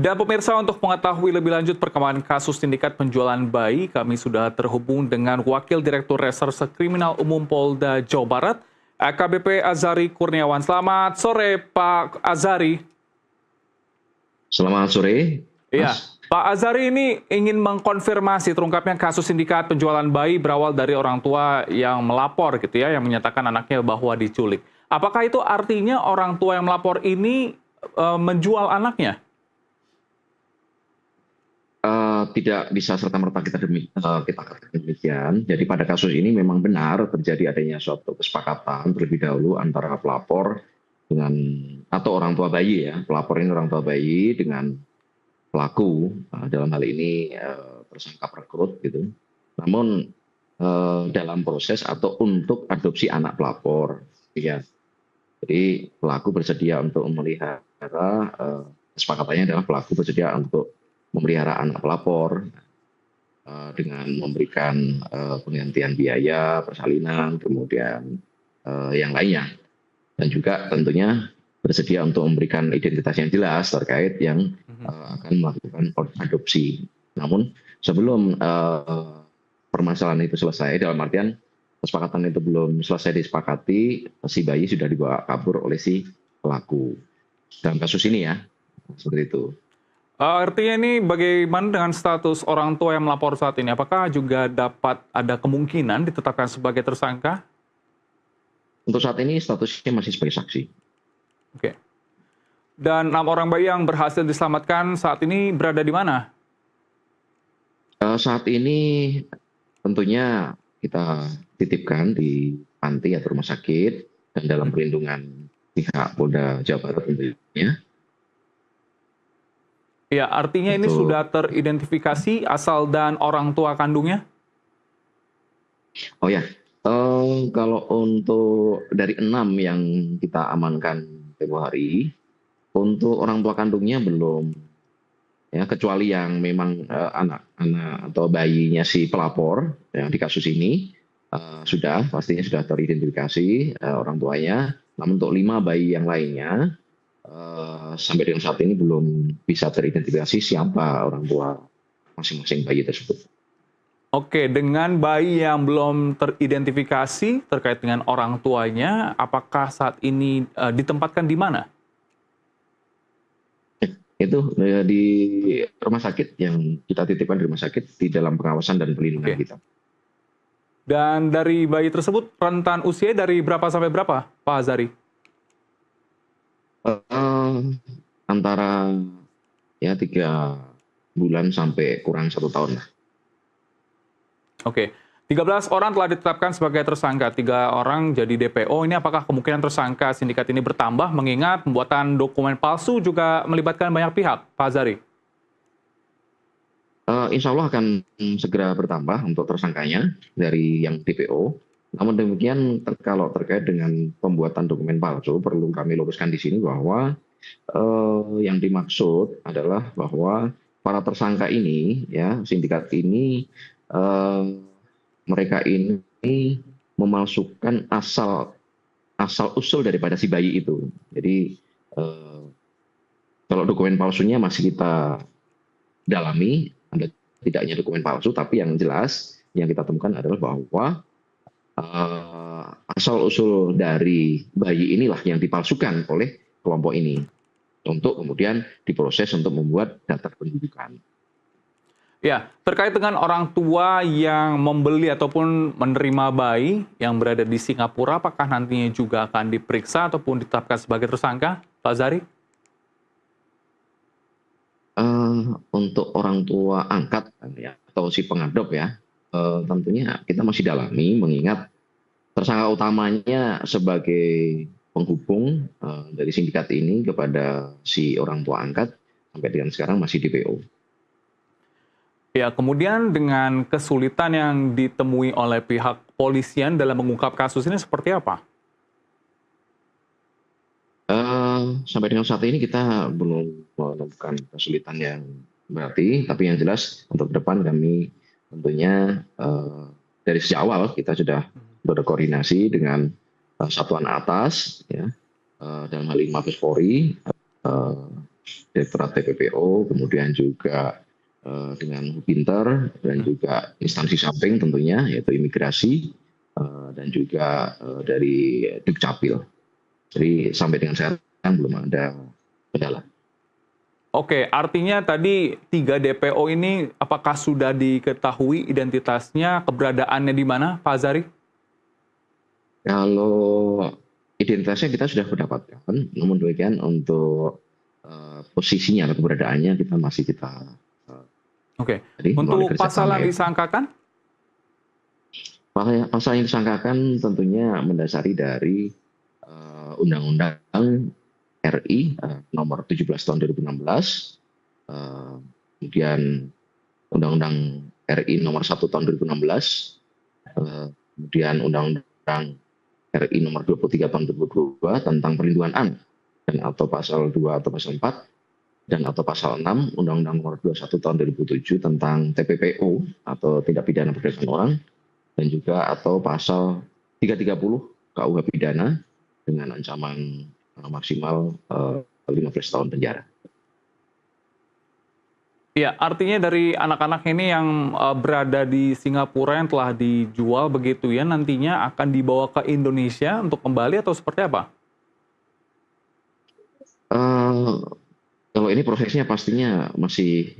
Dan pemirsa, untuk mengetahui lebih lanjut perkembangan kasus sindikat penjualan bayi, kami sudah terhubung dengan Wakil Direktur Reserse Kriminal Umum Polda Jawa Barat, AKBP Azari Kurniawan. Selamat sore, Pak Azari. Selamat sore, Iya, Mas. Pak Azari ini ingin mengkonfirmasi terungkapnya kasus sindikat penjualan bayi berawal dari orang tua yang melapor gitu ya, yang menyatakan anaknya bahwa diculik. Apakah itu artinya orang tua yang melapor ini menjual anaknya? Tidak bisa serta-merta kita katakan demikian. Jadi pada kasus ini memang benar terjadi adanya suatu kesepakatan terlebih dahulu antara pelapor dengan atau orang tua bayi ya. Pelapor ini orang tua bayi dengan pelaku, dalam hal ini tersangka perekrut gitu. Namun dalam proses atau untuk adopsi anak pelapor, ya. Jadi pelaku bersedia untuk memelihara, kesepakatannya adalah pelaku bersedia untuk memelihara anak pelapor dengan memberikan penggantian biaya persalinan, kemudian yang lainnya, dan juga tentunya bersedia untuk memberikan identitas yang jelas terkait yang akan melakukan adopsi. Namun sebelum permasalahan itu selesai, dalam artian kesepakatan itu belum selesai disepakati, si bayi sudah dibawa kabur oleh si pelaku. Dalam kasus ini ya, seperti itu. Artinya ini bagaimana dengan status orang tua yang melapor saat ini? Apakah juga dapat ada kemungkinan ditetapkan sebagai tersangka? Untuk saat ini statusnya masih sebagai saksi. Oke. Dan 6 orang bayi yang berhasil diselamatkan saat ini berada di mana? Saat ini tentunya kita titipkan di panti atau rumah sakit dan dalam perlindungan pihak Polda Jawa Barat tentunya. Ya, artinya ini Itu. sudah teridentifikasi asal dan orang tua kandungnya? Oh ya, kalau untuk dari 6 yang kita amankan tempo hari, untuk orang tua kandungnya belum, ya, kecuali yang memang anak-anak atau bayinya si pelapor yang di kasus ini pastinya sudah teridentifikasi orang tuanya. Namun untuk 5 bayi yang lainnya sampai dengan saat ini belum bisa teridentifikasi siapa orang tua masing-masing bayi tersebut. Oke, dengan bayi yang belum teridentifikasi terkait dengan orang tuanya, apakah saat ini ditempatkan di mana? Itu di rumah sakit yang kita titipkan di rumah sakit di dalam pengawasan dan perlindungan Oke. kita. Dan dari bayi tersebut rentan usia dari berapa sampai berapa, Pak Azari? Antara ya 3 bulan sampai kurang 1 tahun lah. Oke, 13 orang telah ditetapkan sebagai tersangka, 3 orang jadi DPO. Ini apakah kemungkinan tersangka sindikat ini bertambah mengingat pembuatan dokumen palsu juga melibatkan banyak pihak, Pak Azari? Insya Allah akan segera bertambah untuk tersangkanya dari yang DPO. Namun demikian kalau terkait dengan pembuatan dokumen palsu perlu kami luruskan di sini bahwa yang dimaksud adalah bahwa para tersangka ini ya sindikat ini mereka ini memalsukan asal usul daripada si bayi itu. Jadi kalau dokumen palsunya masih kita dalami, ada tidaknya dokumen palsu, tapi yang jelas yang kita temukan adalah bahwa asal usul dari bayi inilah yang dipalsukan oleh kelompok ini untuk kemudian diproses untuk membuat daftar pendudukan. Ya, terkait dengan orang tua yang membeli ataupun menerima bayi yang berada di Singapura, apakah nantinya juga akan diperiksa ataupun ditetapkan sebagai tersangka, Pak Azari? Untuk orang tua angkat ya, atau si pengadop ya, tentunya kita masih dalami mengingat tersangka utamanya sebagai penghubung dari sindikat ini kepada si orang tua angkat sampai dengan sekarang masih DPO. Ya, kemudian dengan kesulitan yang ditemui oleh pihak polisian dalam mengungkap kasus ini seperti apa? Sampai dengan saat ini kita belum menemukan kesulitan yang berarti, tapi yang jelas untuk ke depan kami tentunya dari sejak awal kita sudah berkoordinasi dengan satuan atas, ya, dalam hal ini Mabes Polri, Direktorat TPPO, kemudian juga dengan Hubinter dan juga instansi samping tentunya yaitu imigrasi dan juga dari Dukcapil. Jadi sampai dengan sekarang belum ada kendala. Oke, artinya tadi 3 DPO ini apakah sudah diketahui identitasnya, keberadaannya di mana, Pak Azari? Kalau identitasnya kita sudah mendapatkan, namun demikian untuk posisinya atau keberadaannya kita masih Oke, jadi melalui untuk pasal kerjasama yang ya. disangkakan? Pasal yang disangkakan tentunya mendasari dari Undang-Undang RI nomor 17 tahun 2016, kemudian Undang-Undang RI nomor 1 tahun 2016, kemudian Undang-Undang RI nomor 23 tahun 2022 tentang perlindungan anak, dan atau pasal 2 atau pasal 4, dan atau pasal 6 Undang-Undang nomor 21 tahun 2007 tentang TPPO atau tindak pidana perdagangan orang, dan juga atau pasal 330 KUH pidana dengan ancaman maksimal 15 tahun penjara. Ya, artinya dari anak-anak ini yang berada di Singapura yang telah dijual begitu ya, nantinya akan dibawa ke Indonesia untuk kembali atau seperti apa? Kalau ini prosesnya pastinya masih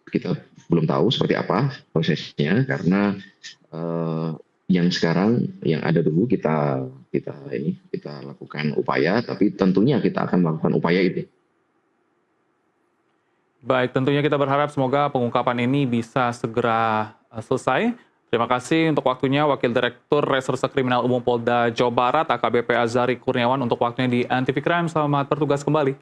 kita belum tahu seperti apa prosesnya, karena yang sekarang yang ada dulu kita lakukan upaya, tapi tentunya kita akan melakukan upaya itu. Baik, tentunya kita berharap semoga pengungkapan ini bisa segera selesai. Terima kasih untuk waktunya Wakil Direktur Reserse Kriminal Umum Polda Jawa Barat AKBP Azari Kurniawan untuk waktunya di Antv Crime. Selamat bertugas kembali.